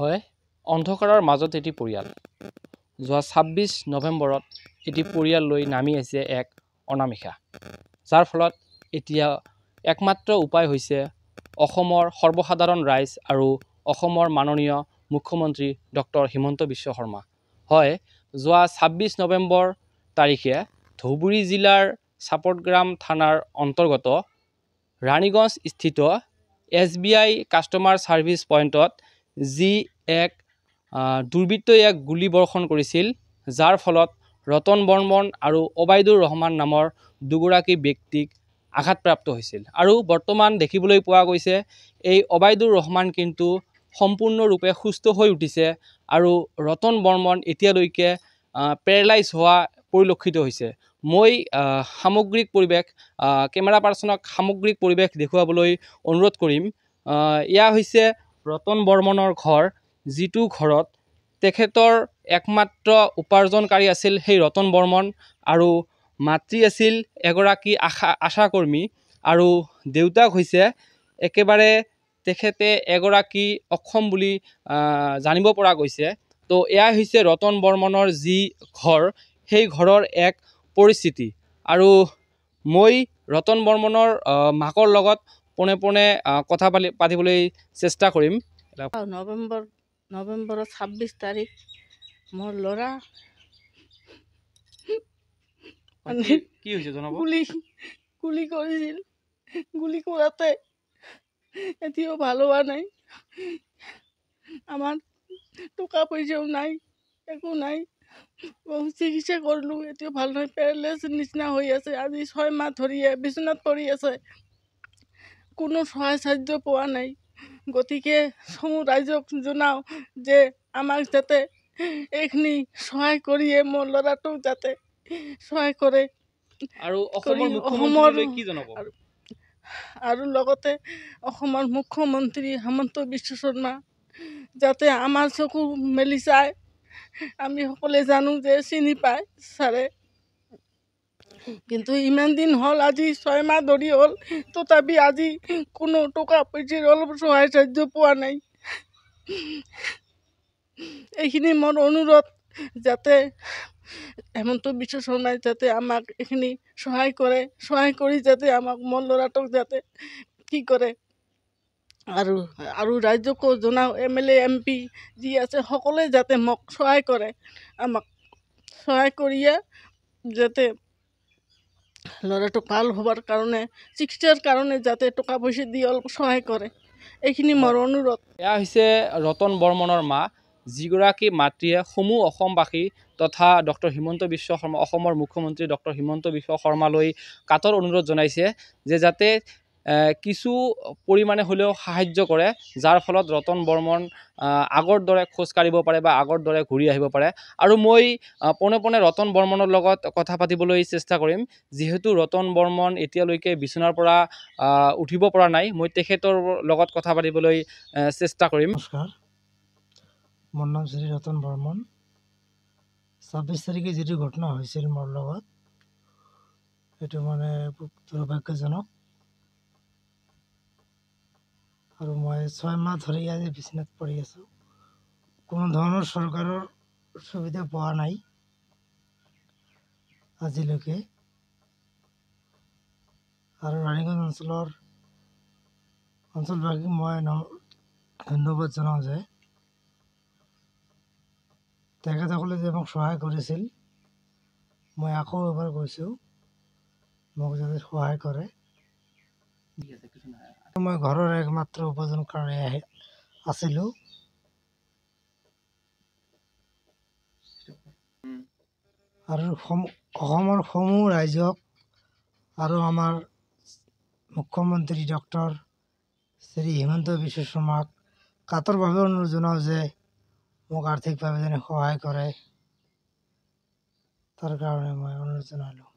হয় অন্ধকাৰৰ মাজত এটি পৰিয়াল যোৱা ২৬ নৱেম্বৰত এটি পৰিয়াল লৈ নামি আহিছে এক অনামিকা যাৰ ফলত এতিয়া একমাত্ৰ উপায় হৈছে অসমৰ সৰ্বসাধাৰণ ৰাইজ আৰু অসমৰ মাননীয় মুখ্যমন্ত্ৰী ডক্টৰ হিমন্ত বিশ্ব শৰ্মা হয় যোৱা ২৬ নৱেম্বৰ তাৰিখে ধুবুৰী জিলাৰ চাপটগ্ৰাম থানাৰ অন্তৰ্গত ৰাণীগঞ্জ স্থিত SBI কাষ্টমাৰ সাৰ্ভিস পইণ্টত যি এক দুৰ্বৃত্তই এক গুলী বৰ্ষণ কৰিছিল যাৰ ফলত ৰতন বৰ্মন আৰু ওবাইদুৰ ৰহমান নামৰ দুগৰাকী ব্যক্তিক আঘাতপ্ৰাপ্ত হৈছিল আৰু বৰ্তমান দেখিবলৈ পোৱা গৈছে এই ওবাইদুৰ ৰহমান কিন্তু সম্পূৰ্ণৰূপে সুস্থ হৈ উঠিছে আৰু ৰতন বৰ্মন এতিয়ালৈকে পেৰালাইজ হোৱা পৰিলক্ষিত হৈছে মই সামগ্ৰিক পৰিৱেশ কেমেৰা পাৰ্সনক সামগ্ৰিক পৰিৱেশ দেখুৱাবলৈ অনুৰোধ কৰিম ইয়া হৈছে ৰতন বৰ্মনৰ ঘৰ যিটো ঘৰত তেখেতৰ একমাত্ৰ উপাৰ্জনকাৰী আছিল সেই ৰতন বৰ্মন আৰু মাতৃ আছিল এগৰাকী আশাকৰ্মী আৰু দেউতাক হৈছে একেবাৰে তেখেতে এগৰাকী অক্ষম বুলি জানিব পৰা গৈছে তো এয়া হৈছে ৰতন বৰ্মনৰ যি ঘৰ সেই ঘৰৰ এক পৰিস্থিতি আৰু মই ৰতন বৰ্মনৰ মাকৰ লগত পোনে পোনে কথা পাতিবলৈ চেষ্টা কৰিম নৱেম্বৰৰ ২৬ তাৰিখ মোৰ ল'ৰা কি হৈছে জনাব গুলি কৰিছিল গুলি কৰাতে এতিয়াও ভাল হোৱা নাই আমাৰ টকা পইচাও নাই একো নাই বহুত চিকিৎসা কৰিলোঁ এতিয়াও ভাল নহয় পেৰালাইছ নিচিনা হৈ আছে আজি ৬ মাহ ধৰিয়ে বিচনাত পৰি আছে কোনো সহায় সাহায্য পোৱা নাই গতিকে সমূহ ৰাইজক জনাওঁ যে আমাক যাতে এইখিনি সহায় কৰিয়ে মোৰ ল'ৰাটোক যাতে সহায় কৰে আৰু অসমৰ মুখ্যমন্ত্ৰীলৈ কি জনাব আৰু লগতে অসমৰ মুখ্যমন্ত্ৰী হিমন্ত বিশ্ব শৰ্মা যাতে আমাৰ চকু মেলি চায় আমি সকলোৱে জানো যে চিনি পায় ছাৰে কিন্তু ইমান দিন হ'ল আজি ৬ মাহ ধৰি হ'ল তথাপি আজি কোনো টকা পইচাৰ অলপ সহায় সাহায্য পোৱা নাই এইখিনি মোৰ অনুৰোধ যাতে হিমন্ত বিশ্ব শৰ্মাই যাতে আমাক এইখিনি সহায় কৰি যাতে আমাক মোৰ ল'ৰাটোক যাতে কি কৰে আৰু ৰাজ্যকো জনাওঁ MLA MP যি আছে সকলোৱে যাতে মোক সহায় কৰে আমাক সহায় কৰিয়ে যাতে ল'ৰাটো ভাল হ'বৰ কাৰণে চিকিৎসাৰ কাৰণে যাতে টকা পইচা দি অলপ সহায় কৰে এইখিনি মোৰ অনুৰোধ এয়া হৈছে ৰতন বৰ্মনৰ মা যিগৰাকী মাতৃয়ে সমূহ অসমবাসী তথা ডক্টৰ হিমন্ত বিশ্ব শৰ্মা অসমৰ মুখ্যমন্ত্ৰী ডক্টৰ হিমন্ত বিশ্ব শৰ্মালৈ কাতৰ অনুৰোধ জনাইছে যে যাতে কিছু পৰিমাণে হ'লেও সাহায্য কৰে যাৰ ফলত ৰতন বৰ্মন আগৰ দৰে খোজ কাঢ়িব পাৰে বা আগৰ দৰে ঘূৰি আহিব পাৰে আৰু মই পোনে পোনে ৰতন বৰ্মনৰ লগত কথা পাতিবলৈ চেষ্টা কৰিম যিহেতু ৰতন বৰ্মন এতিয়ালৈকে বিচনাৰ পৰা উঠিব পৰা নাই মই তেখেতৰ লগত কথা পাতিবলৈ চেষ্টা কৰিম নমস্কাৰ মোৰ নাম শ্ৰী ৰতন বৰ্মন ২৬ তাৰিখে যিটো ঘটনা হৈছিল মোৰ লগত সেইটো মানে দুৰ্ভাগ্যজনক আৰু মই ৬ মাহ ধৰি আজি বিচনাত পৰি আছোঁ কোনো ধৰণৰ চৰকাৰৰ সুবিধা পোৱা নাই আজিলৈকে আৰু ৰাণীগঞ্জ অঞ্চলবাসীক মই ধন্যবাদ জনাওঁ যে তেখেতসকলে যে মোক সহায় কৰিছিল মই আকৌ এবাৰ কৈছোঁ মোক যাতে সহায় কৰে মই ঘৰৰ একমাত্ৰ উপাৰ্জনকাৰী আছিলোঁ আৰু অসমৰ সমূহ ৰাইজক আৰু আমাৰ মুখ্যমন্ত্ৰী ডক্টৰ শ্ৰী হিমন্ত বিশ্ব শৰ্মাক কাতৰভাৱে অনুৰোধ জনাওঁ যে মোক আৰ্থিকভাৱে যেনে সহায় কৰে তাৰ কাৰণে মই অনুৰোধ জনালোঁ